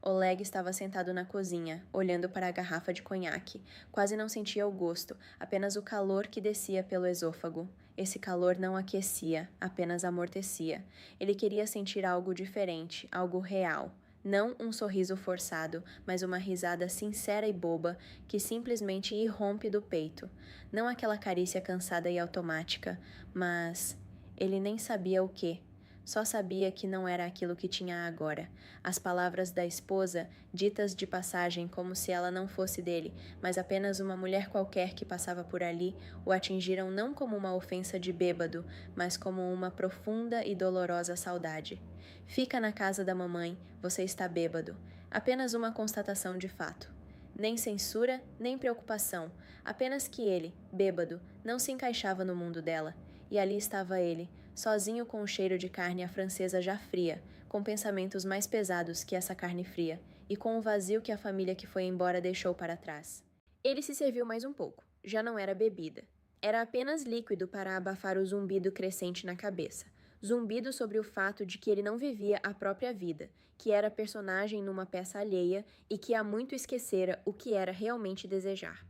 Oleg estava sentado na cozinha, olhando para a garrafa de conhaque. Quase não sentia o gosto, apenas o calor que descia pelo esôfago. Esse calor não aquecia, apenas amortecia. Ele queria sentir algo diferente, algo real. Não um sorriso forçado, mas uma risada sincera e boba que simplesmente irrompe do peito. Não aquela carícia cansada e automática, mas ele nem sabia o que. Só sabia que não era aquilo que tinha agora. As palavras da esposa, ditas de passagem como se ela não fosse dele, mas apenas uma mulher qualquer que passava por ali, o atingiram não como uma ofensa de bêbado, mas como uma profunda e dolorosa saudade. Fica na casa da mamãe, você está bêbado. Apenas uma constatação de fato. Nem censura, nem preocupação, apenas que ele, bêbado, não se encaixava no mundo dela. E ali estava ele, sozinho com o cheiro de carne à francesa já fria, com pensamentos mais pesados que essa carne fria, e com o vazio que a família que foi embora deixou para trás. Ele se serviu mais um pouco. Já não era bebida. Era apenas líquido para abafar o zumbido crescente na cabeça. Zumbido sobre o fato de que ele não vivia a própria vida, que era personagem numa peça alheia e que há muito esquecera o que era realmente desejar.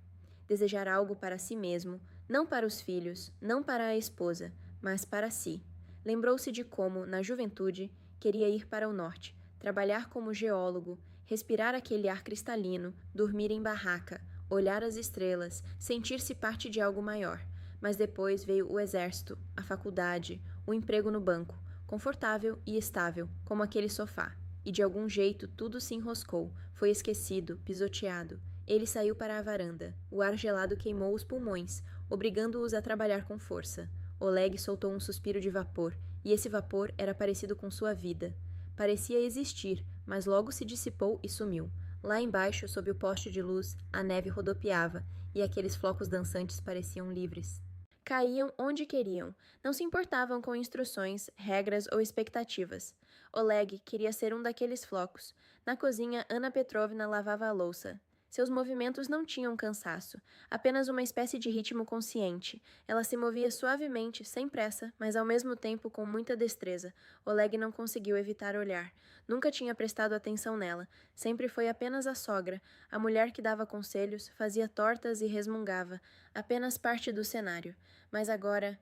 Desejar algo para si mesmo, não para os filhos, não para a esposa, mas para si. Lembrou-se de como, na juventude, queria ir para o norte, trabalhar como geólogo, respirar aquele ar cristalino, dormir em barraca, olhar as estrelas, sentir-se parte de algo maior. Mas depois veio o exército, a faculdade, o emprego no banco, confortável e estável, como aquele sofá. E de algum jeito tudo se enroscou, foi esquecido, pisoteado. Ele saiu para a varanda. O ar gelado queimou os pulmões, obrigando-os a trabalhar com força. Oleg soltou um suspiro de vapor, e esse vapor era parecido com sua vida. Parecia existir, mas logo se dissipou e sumiu. Lá embaixo, sob o poste de luz, a neve rodopiava, e aqueles flocos dançantes pareciam livres. Caíam onde queriam, não se importavam com instruções, regras ou expectativas. Oleg queria ser um daqueles flocos. Na cozinha, Ana Petrovna lavava a louça. Seus movimentos não tinham cansaço, apenas uma espécie de ritmo consciente. Ela se movia suavemente, sem pressa, mas ao mesmo tempo com muita destreza. Oleg não conseguiu evitar olhar. Nunca tinha prestado atenção nela. Sempre foi apenas a sogra, a mulher que dava conselhos, fazia tortas e resmungava. Apenas parte do cenário. Mas agora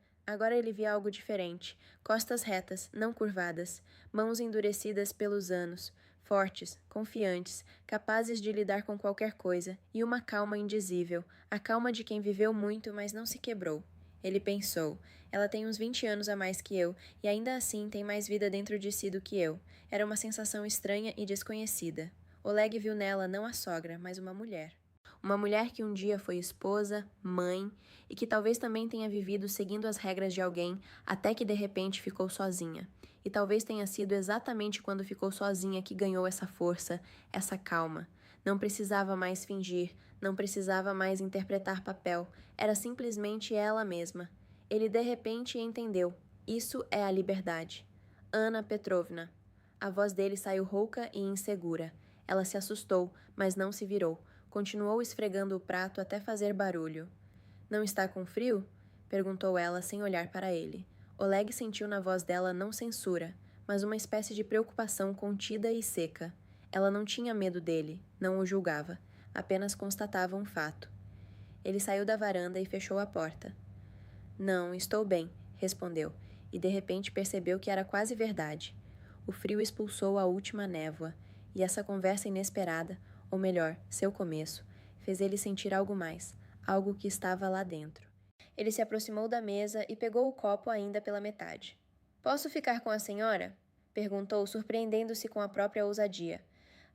ele via algo diferente. Costas retas, não curvadas. Mãos endurecidas pelos anos. Fortes, confiantes, capazes de lidar com qualquer coisa, e uma calma indizível, a calma de quem viveu muito, mas não se quebrou. Ele pensou, ela tem uns 20 anos a mais que eu, e ainda assim tem mais vida dentro de si do que eu. Era uma sensação estranha e desconhecida. Oleg viu nela não a sogra, mas uma mulher. Uma mulher que um dia foi esposa, mãe, e que talvez também tenha vivido seguindo as regras de alguém até que de repente ficou sozinha. E talvez tenha sido exatamente quando ficou sozinha que ganhou essa força, essa calma. Não precisava mais fingir, não precisava mais interpretar papel, era simplesmente ela mesma. Ele de repente entendeu. Isso é a liberdade. Ana Petrovna. A voz dele saiu rouca e insegura. Ela se assustou, mas não se virou. Continuou esfregando o prato até fazer barulho. Não está com frio? Perguntou ela sem olhar para ele. Oleg sentiu na voz dela não censura, mas uma espécie de preocupação contida e seca. Ela não tinha medo dele, não o julgava, apenas constatava um fato. Ele saiu da varanda e fechou a porta. Não, estou bem, respondeu, e de repente percebeu que era quase verdade. O frio expulsou a última névoa, e essa conversa inesperada, ou melhor, seu começo, fez ele sentir algo mais, algo que estava lá dentro. Ele se aproximou da mesa e pegou o copo ainda pela metade. Posso ficar com a senhora? Perguntou, surpreendendo-se com a própria ousadia.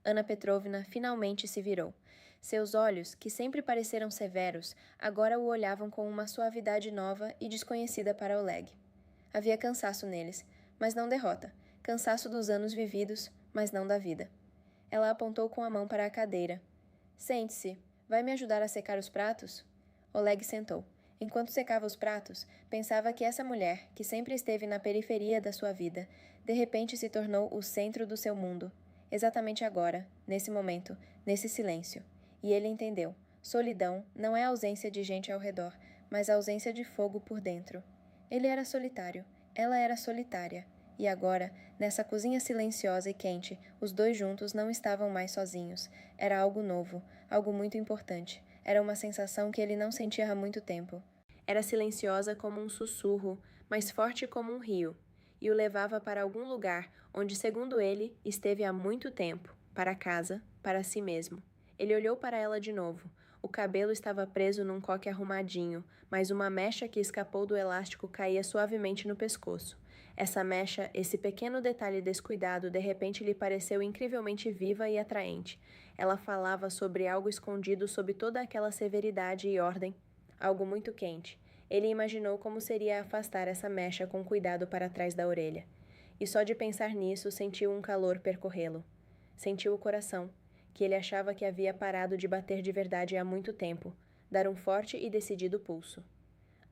Ana Petrovna finalmente se virou. Seus olhos, que sempre pareceram severos, agora o olhavam com uma suavidade nova e desconhecida para Oleg. Havia cansaço neles, mas não derrota. Cansaço dos anos vividos, mas não da vida. Ela apontou com a mão para a cadeira. Sente-se. Vai me ajudar a secar os pratos? Oleg sentou. Enquanto secava os pratos, pensava que essa mulher, que sempre esteve na periferia da sua vida, de repente se tornou o centro do seu mundo. Exatamente agora, nesse momento, nesse silêncio. E ele entendeu. Solidão não é a ausência de gente ao redor, mas a ausência de fogo por dentro. Ele era solitário. Ela era solitária. E agora, nessa cozinha silenciosa e quente, os dois juntos não estavam mais sozinhos. Era algo novo, algo muito importante. Era uma sensação que ele não sentia há muito tempo. Era silenciosa como um sussurro, mas forte como um rio, e o levava para algum lugar onde, segundo ele, esteve há muito tempo, para casa, para si mesmo. Ele olhou para ela de novo. O cabelo estava preso num coque arrumadinho, mas uma mecha que escapou do elástico caía suavemente no pescoço. Essa mecha, esse pequeno detalhe descuidado, de repente lhe pareceu incrivelmente viva e atraente. Ela falava sobre algo escondido sob toda aquela severidade e ordem, algo muito quente. Ele imaginou como seria afastar essa mecha com cuidado para trás da orelha. E só de pensar nisso sentiu um calor percorrê-lo. Sentiu o coração, que ele achava que havia parado de bater de verdade há muito tempo, dar um forte e decidido pulso.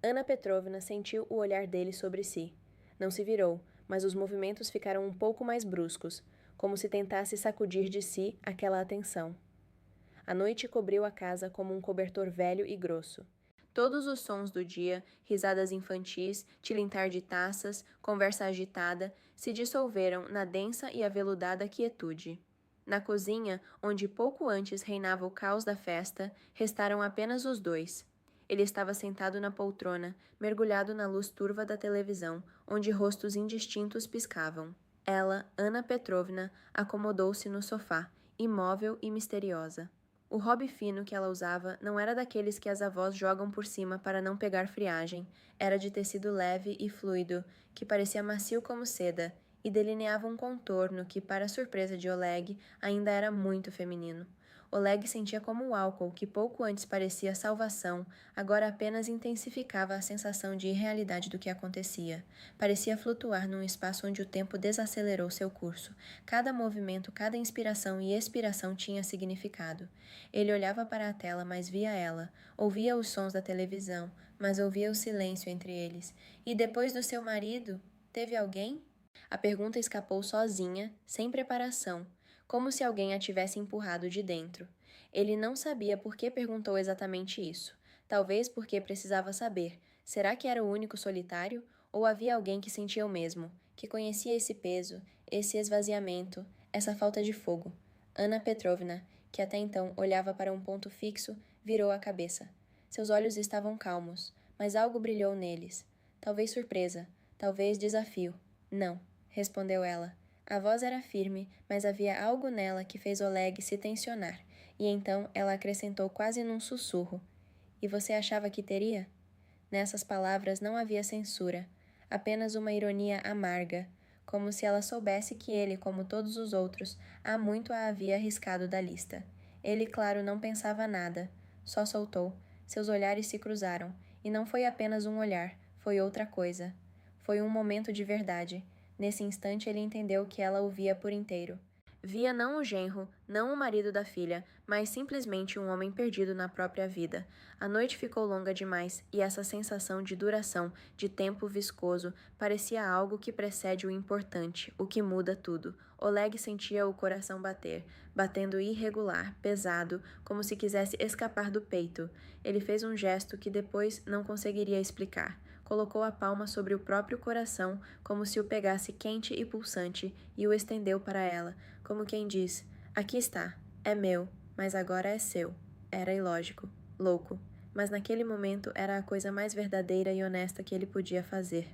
Ana Petrovna sentiu o olhar dele sobre si. Não se virou, mas os movimentos ficaram um pouco mais bruscos, como se tentasse sacudir de si aquela atenção. A noite cobriu a casa como um cobertor velho e grosso. Todos os sons do dia, risadas infantis, tilintar de taças, conversa agitada, se dissolveram na densa e aveludada quietude. Na cozinha, onde pouco antes reinava o caos da festa, restaram apenas os dois. Ele estava sentado na poltrona, mergulhado na luz turva da televisão, onde rostos indistintos piscavam. Ela, Ana Petrovna, acomodou-se no sofá, imóvel e misteriosa. O hobby fino que ela usava não era daqueles que as avós jogam por cima para não pegar friagem. Era de tecido leve e fluido, que parecia macio como seda, e delineava um contorno que, para a surpresa de Oleg, ainda era muito feminino. Oleg sentia como o álcool, que pouco antes parecia salvação, agora apenas intensificava a sensação de irrealidade do que acontecia. Parecia flutuar num espaço onde o tempo desacelerou seu curso. Cada movimento, cada inspiração e expiração tinha significado. Ele olhava para a tela, mas via ela. Ouvia os sons da televisão, mas ouvia o silêncio entre eles. E depois do seu marido, teve alguém? A pergunta escapou sozinha, sem preparação, como se alguém a tivesse empurrado de dentro. Ele não sabia por que perguntou exatamente isso. Talvez porque precisava saber. Será que era o único solitário? Ou havia alguém que sentia o mesmo, que conhecia esse peso, esse esvaziamento, essa falta de fogo? Ana Petrovna, que até então olhava para um ponto fixo, virou a cabeça. Seus olhos estavam calmos, mas algo brilhou neles. Talvez surpresa, talvez desafio. Não, respondeu ela. A voz era firme, mas havia algo nela que fez Oleg se tensionar, e então ela acrescentou quase num sussurro. E você achava que teria? Nessas palavras não havia censura, apenas uma ironia amarga, como se ela soubesse que ele, como todos os outros, há muito a havia arriscado da lista. Ele, claro, não pensava nada, só soltou. Seus olhares se cruzaram, e não foi apenas um olhar, foi outra coisa. Foi um momento de verdade. Nesse instante ele entendeu que ela o via por inteiro. Via não o genro, não o marido da filha, mas simplesmente um homem perdido na própria vida. A noite ficou longa demais, e essa sensação de duração, de tempo viscoso, parecia algo que precede o importante, o que muda tudo. Oleg sentia o coração bater, batendo irregular, pesado, como se quisesse escapar do peito. Ele fez um gesto que depois não conseguiria explicar. Colocou a palma sobre o próprio coração, como se o pegasse quente e pulsante, e o estendeu para ela, como quem diz: aqui está, é meu, mas agora é seu. Era ilógico, louco, mas naquele momento era a coisa mais verdadeira e honesta que ele podia fazer.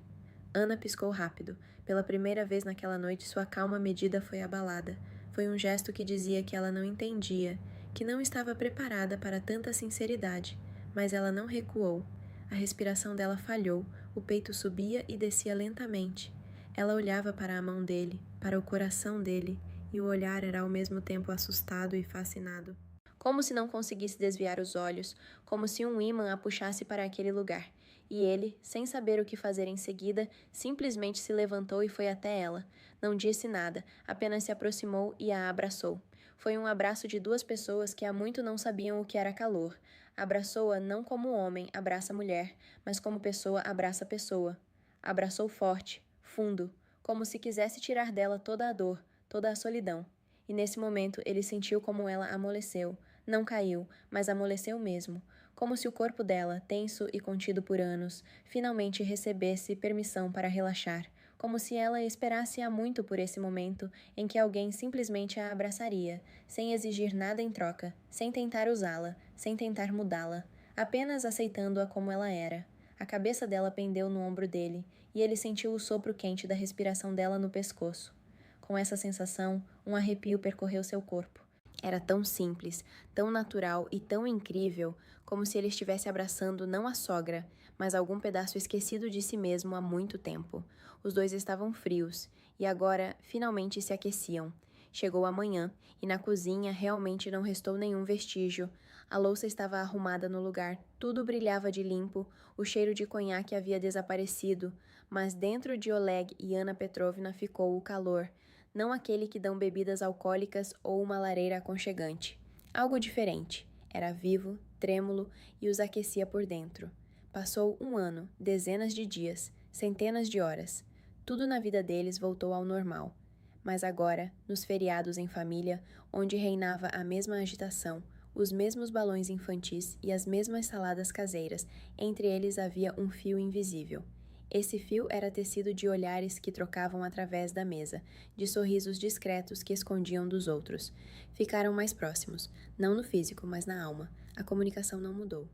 Ana piscou rápido. Pela primeira vez naquela noite, sua calma medida foi abalada. Foi um gesto que dizia que ela não entendia, que não estava preparada para tanta sinceridade, mas ela não recuou. A respiração dela falhou, o peito subia e descia lentamente. Ela olhava para a mão dele, para o coração dele, e o olhar era ao mesmo tempo assustado e fascinado. Como se não conseguisse desviar os olhos, como se um ímã a puxasse para aquele lugar. E ele, sem saber o que fazer em seguida, simplesmente se levantou e foi até ela. Não disse nada, apenas se aproximou e a abraçou. Foi um abraço de duas pessoas que há muito não sabiam o que era calor. Abraçou-a não como homem abraça mulher, mas como pessoa abraça pessoa. Abraçou forte, fundo, como se quisesse tirar dela toda a dor, toda a solidão. E nesse momento ele sentiu como ela amoleceu. Não caiu, mas amoleceu mesmo, como se o corpo dela, tenso e contido por anos, finalmente recebesse permissão para relaxar, como se ela esperasse há muito por esse momento em que alguém simplesmente a abraçaria, sem exigir nada em troca, sem tentar usá-la, sem tentar mudá-la, apenas aceitando-a como ela era. A cabeça dela pendeu no ombro dele, e ele sentiu o sopro quente da respiração dela no pescoço. Com essa sensação, um arrepio percorreu seu corpo. Era tão simples, tão natural e tão incrível, como se ele estivesse abraçando não a sogra, mas algum pedaço esquecido de si mesmo há muito tempo. Os dois estavam frios, e agora finalmente se aqueciam. Chegou a manhã, e na cozinha realmente não restou nenhum vestígio. A louça estava arrumada no lugar, tudo brilhava de limpo, o cheiro de conhaque havia desaparecido, mas dentro de Oleg e Ana Petrovna ficou o calor, não aquele que dão bebidas alcoólicas ou uma lareira aconchegante. Algo diferente. Era vivo, trêmulo e os aquecia por dentro. Passou um ano, dezenas de dias, centenas de horas. Tudo na vida deles voltou ao normal. Mas agora, nos feriados em família, onde reinava a mesma agitação, os mesmos balões infantis e as mesmas saladas caseiras, entre eles havia um fio invisível. Esse fio era tecido de olhares que trocavam através da mesa, de sorrisos discretos que escondiam dos outros. Ficaram mais próximos, não no físico, mas na alma. A comunicação não mudou.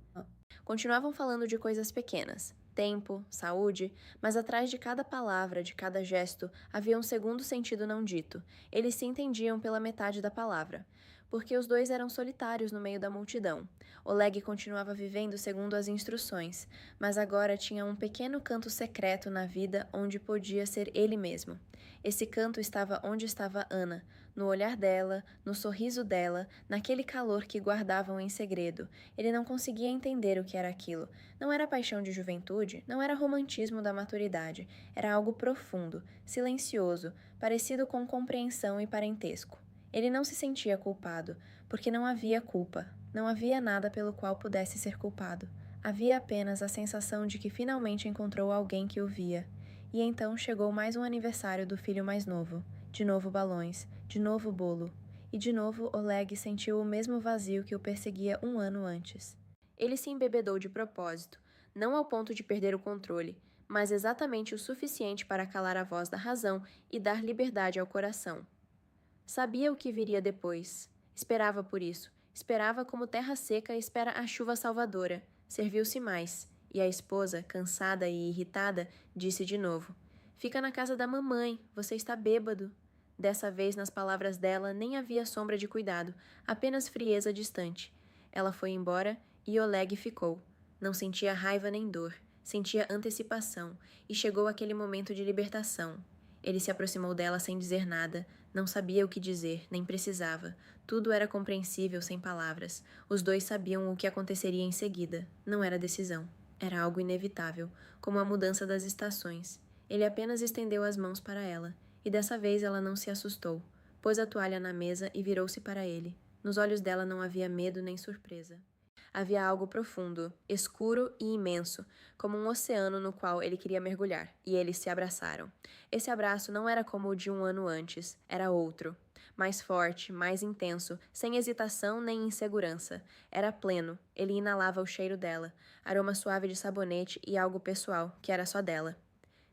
Continuavam falando de coisas pequenas, tempo, saúde, mas atrás de cada palavra, de cada gesto, havia um segundo sentido não dito. Eles se entendiam pela metade da palavra, porque os dois eram solitários no meio da multidão. Oleg continuava vivendo segundo as instruções, mas agora tinha um pequeno canto secreto na vida onde podia ser ele mesmo. Esse canto estava onde estava Ana, no olhar dela, no sorriso dela, naquele calor que guardavam em segredo. Ele não conseguia entender o que era aquilo. Não era paixão de juventude, não era romantismo da maturidade. Era algo profundo, silencioso, parecido com compreensão e parentesco. Ele não se sentia culpado, porque não havia culpa, não havia nada pelo qual pudesse ser culpado. Havia apenas a sensação de que finalmente encontrou alguém que o via. E então chegou mais um aniversário do filho mais novo. De novo balões, de novo bolo. E de novo Oleg sentiu o mesmo vazio que o perseguia um ano antes. Ele se embebedou de propósito, não ao ponto de perder o controle, mas exatamente o suficiente para calar a voz da razão e dar liberdade ao coração. Sabia o que viria depois. Esperava por isso. Esperava como terra seca espera a chuva salvadora. Serviu-se mais. E a esposa, cansada e irritada, disse de novo: "Fica na casa da mamãe, você está bêbado." Dessa vez, nas palavras dela, nem havia sombra de cuidado, apenas frieza distante. Ela foi embora e Oleg ficou. Não sentia raiva nem dor. Sentia antecipação. E chegou aquele momento de libertação. Ele se aproximou dela sem dizer nada. Não sabia o que dizer, nem precisava. Tudo era compreensível sem palavras. Os dois sabiam o que aconteceria em seguida. Não era decisão. Era algo inevitável, como a mudança das estações. Ele apenas estendeu as mãos para ela, e dessa vez ela não se assustou. Pôs a toalha na mesa e virou-se para ele. Nos olhos dela não havia medo nem surpresa. Havia algo profundo, escuro e imenso, como um oceano no qual ele queria mergulhar, e eles se abraçaram. Esse abraço não era como o de um ano antes, era outro. Mais forte, mais intenso, sem hesitação nem insegurança. Era pleno, ele inalava o cheiro dela, aroma suave de sabonete e algo pessoal, que era só dela.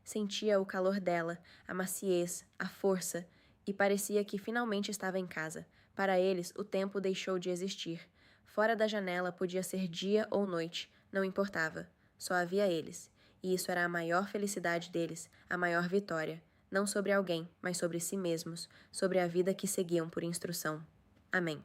Sentia o calor dela, a maciez, a força, e parecia que finalmente estava em casa. Para eles, o tempo deixou de existir. Fora da janela podia ser dia ou noite, não importava. Só havia eles. E isso era a maior felicidade deles, a maior vitória. Não sobre alguém, mas sobre si mesmos, sobre a vida que seguiam por instrução. Amém.